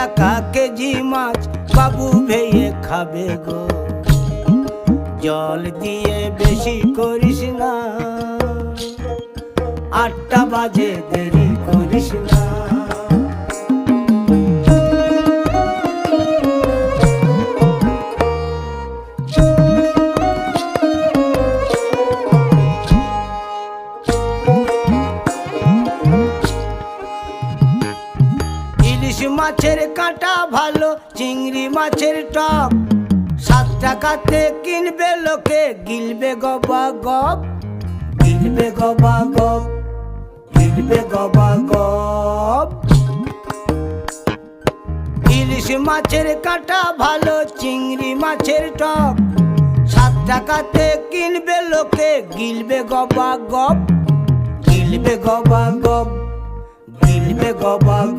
টাকা কেজি মাছ বাবু ভেয়ে খাবে গো। জল দিয়ে বেশি করিস না, 8টা বাজে দেরি করিস না। ইলিশ মাছের কাঁটা ভালো, চিংড়ি মাছের টক, 7 টাকাতে কিনবে লোকে, গিলবে গবা গপ, গিলবে গবা গপ, গিলবে গবা গপ। ইলিশ মাছের কাঁটা ভালো, চিংড়ি মাছের টক, 7 টাকাতে কিনবে লোকে, গিলবে গবা গপ, গিলবে গবা গপ, গিলবে গবা গপ।